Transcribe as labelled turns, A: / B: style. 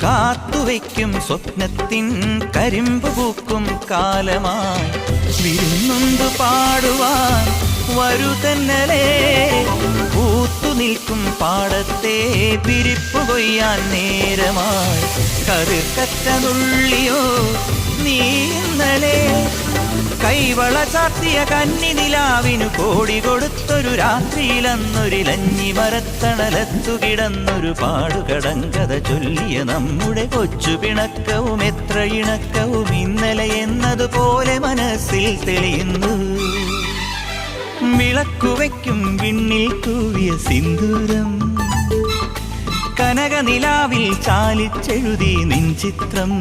A: കാത്തുവയ്ക്കും സ്വപ്നത്തിൻ കരിമ്പ് പൂക്കും കാലമായി വിരുന്നുണ്ട് പാടുവാൻ വരുതന്നലേ പൂത്തു നിൽക്കും പാടത്തെ പിരിപ്പു കൊയ്യാൻ നേരമായി കതിർക്കറ്റ നുള്ളിയോ നീ ഇന്നലെ കൈവള ചാർത്തിയ കന്നി നിലാവിനു കോടി കൊടുത്തൊരു രാത്രിയിലന്നൊരിലഞ്ഞി മരത്തണലത്തു കിടന്നൊരു പാടുകടങ്കഥ ചൊല്ലിയ നമ്മുടെ കൊച്ചു പിണക്കവും എത്ര ഇണക്കവും ഇന്നലെ എന്നതുപോലെ മനസ്സിൽ തെളിയുന്നു വിളക്കുവയ്ക്കും വിണ്ണിൽ തൂവിയ സിന്ദൂരം കനകനിലാവിൽ ചാലിച്ചെഴുതി നിൻ ചിത്രം